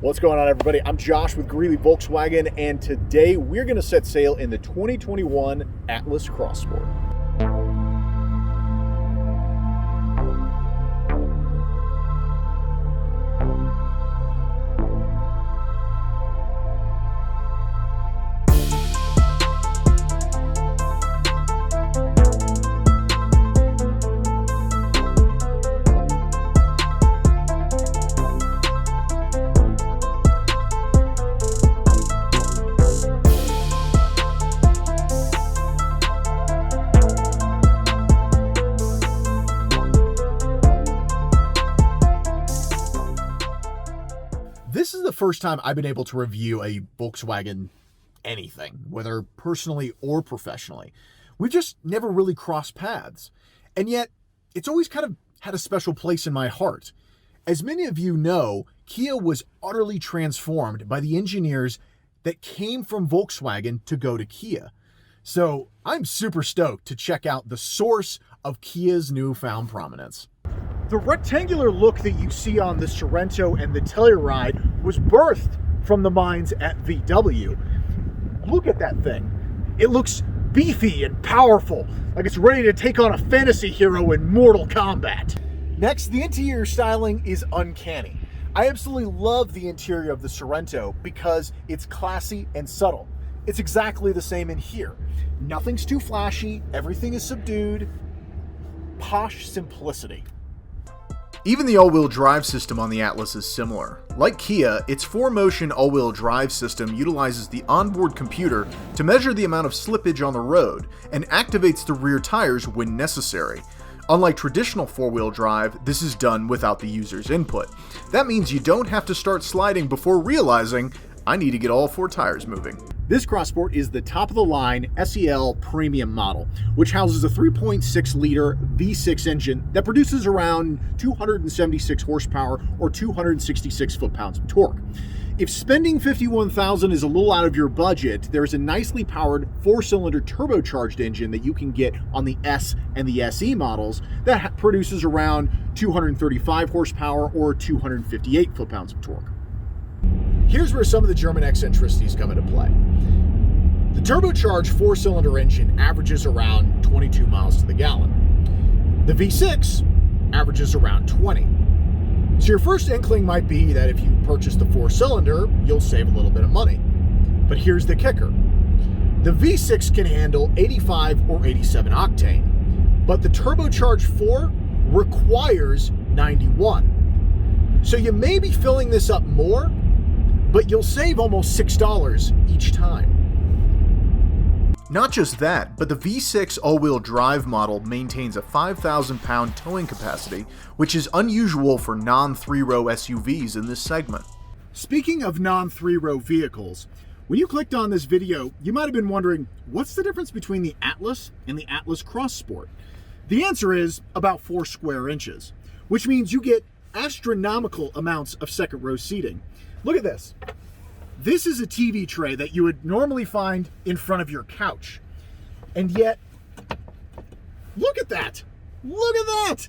What's going on, everybody? I'm Josh with Greeley Volkswagen, and today we're going to set sail in the 2021 Atlas Cross Sport. This is the first time I've been able to review a Volkswagen anything, whether personally or professionally. We've just never really crossed paths. And yet, it's always kind of had a special place in my heart. As many of you know, Kia was utterly transformed by the engineers that came from Volkswagen to go to Kia. So I'm super stoked to check out the source of Kia's newfound prominence. The rectangular look that you see on the Sorento and the Telluride was birthed from the minds at VW. Look at that thing. It looks beefy and powerful, like it's ready to take on a fantasy hero in Mortal Kombat. Next, the interior styling is uncanny. I absolutely love the interior of the Sorento because it's classy and subtle. It's exactly the same in here. Nothing's too flashy, everything is subdued. Posh simplicity. Even the all-wheel drive system on the Atlas is similar. Like Kia, its 4Motion all-wheel drive system utilizes the onboard computer to measure the amount of slippage on the road and activates the rear tires when necessary. Unlike traditional four-wheel drive, this is done without the user's input. That means you don't have to start sliding before realizing, I need to get all four tires moving. This Cross Sport is the top-of-the-line SEL Premium model, which houses a 3.6-liter V6 engine that produces around 276 horsepower or 266 foot-pounds of torque. If spending $51,000 is a little out of your budget, there's a nicely powered 4-cylinder turbocharged engine that you can get on the S and the SE models that produces around 235 horsepower or 258 foot-pounds of torque. Here's where some of the German eccentricities come into play. The turbocharged 4-cylinder engine averages around 22 miles to the gallon. The V6 averages around 20. So your first inkling might be that if you purchase the 4-cylinder, you'll save a little bit of money. But here's the kicker. The V6 can handle 85 or 87 octane, but the turbocharged 4 requires 91. So you may be filling this up more, but you'll save almost $6 each time. Not just that, but the V6 all-wheel drive model maintains a 5,000-pound towing capacity, which is unusual for non-3-row SUVs in this segment. Speaking of non-3-row vehicles, when you clicked on this video, you might have been wondering, what's the difference between the Atlas and the Atlas Cross Sport? The answer is about 4 square inches, which means you get astronomical amounts of second-row seating. Look at this. This is a TV tray that you would normally find in front of your couch. And yet, look at that. Look at that.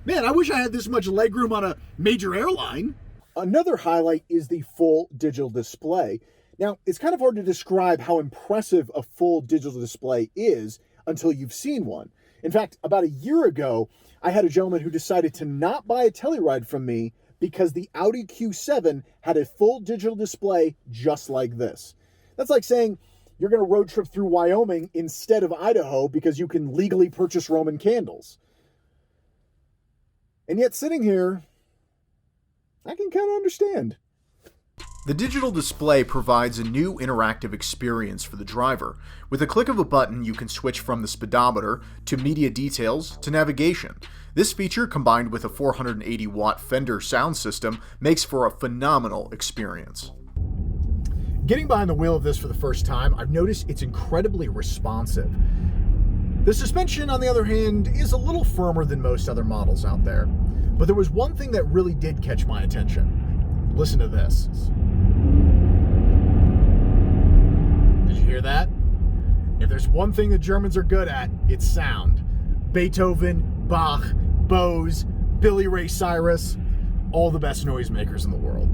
Man, I wish I had this much legroom on a major airline. Another highlight is the full digital display. Now, it's kind of hard to describe how impressive a full digital display is until you've seen one. In fact, about a year ago, I had a gentleman who decided to not buy a Telluride from me because the Audi Q7 had a full digital display just like this. That's like saying you're going to road trip through Wyoming instead of Idaho because you can legally purchase Roman candles. And yet sitting here, I can kind of understand. The digital display provides a new interactive experience for the driver. With a click of a button, you can switch from the speedometer to media details to navigation. This feature, combined with a 480-watt Fender sound system, makes for a phenomenal experience. Getting behind the wheel of this for the first time, I've noticed it's incredibly responsive. The suspension, on the other hand, is a little firmer than most other models out there. But there was one thing that really did catch my attention. Listen to this. Did you hear that? If there's one thing the Germans are good at, it's sound. Beethoven, Bach, Bose, Billy Ray Cyrus, all the best noisemakers in the world.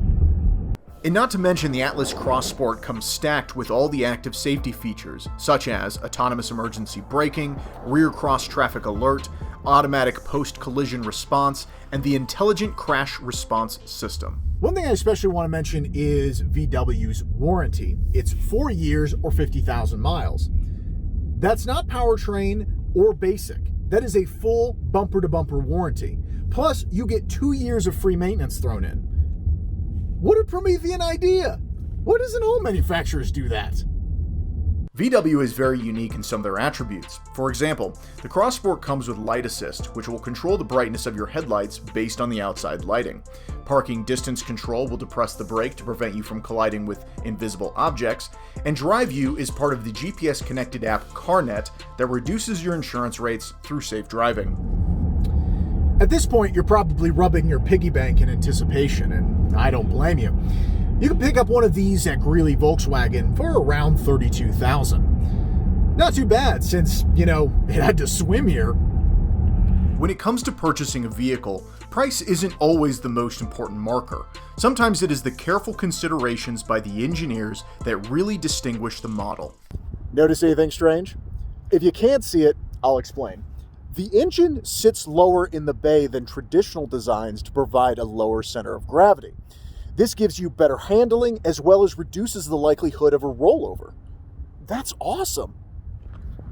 And not to mention, the Atlas Cross Sport comes stacked with all the active safety features, such as autonomous emergency braking, rear cross traffic alert, automatic post-collision response, and the intelligent crash response system. One thing I especially want to mention is VW's warranty. It's 4 years or 50,000 miles. That's not powertrain or basic. That is a full bumper-to-bumper warranty. Plus, you get 2 years of free maintenance thrown in. What a Promethean idea! Why doesn't all manufacturers do that? VW is very unique in some of their attributes. For example, the Cross Sport comes with light assist, which will control the brightness of your headlights based on the outside lighting. Parking distance control will depress the brake to prevent you from colliding with invisible objects, and Drive You is part of the GPS-connected app CarNet that reduces your insurance rates through safe driving. At this point, you're probably rubbing your piggy bank in anticipation, and I don't blame you. You can pick up one of these at Greeley Volkswagen for around $32,000. Not too bad, since, it had to swim here. When it comes to purchasing a vehicle, price isn't always the most important marker. Sometimes it is the careful considerations by the engineers that really distinguish the model. Notice anything strange? If you can't see it, I'll explain. The engine sits lower in the bay than traditional designs to provide a lower center of gravity. This gives you better handling as well as reduces the likelihood of a rollover. That's awesome.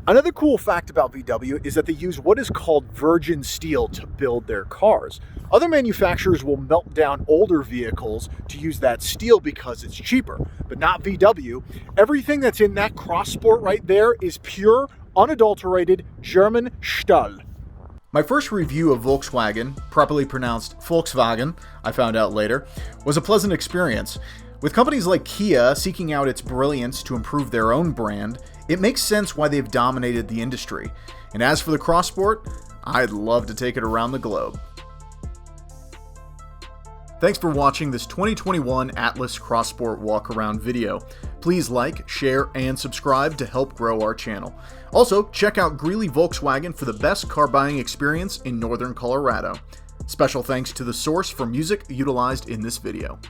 Another cool fact about VW is that they use what is called virgin steel to build their cars. Other manufacturers will melt down older vehicles to use that steel because it's cheaper, but not VW. Everything that's in that Cross Sport right there is pure, unadulterated German Stahl. My first review of Volkswagen, properly pronounced Volkswagen, I found out later, was a pleasant experience. With companies like Kia seeking out its brilliance to improve their own brand, it makes sense why they've dominated the industry. And as for the Cross Sport, I'd love to take it around the globe. Thanks for watching this 2021 Atlas Cross Sport walk-around video. Please like, share, and subscribe to help grow our channel. Also, check out Greeley Volkswagen for the best car buying experience in northern Colorado. Special thanks to the source for music utilized in this video.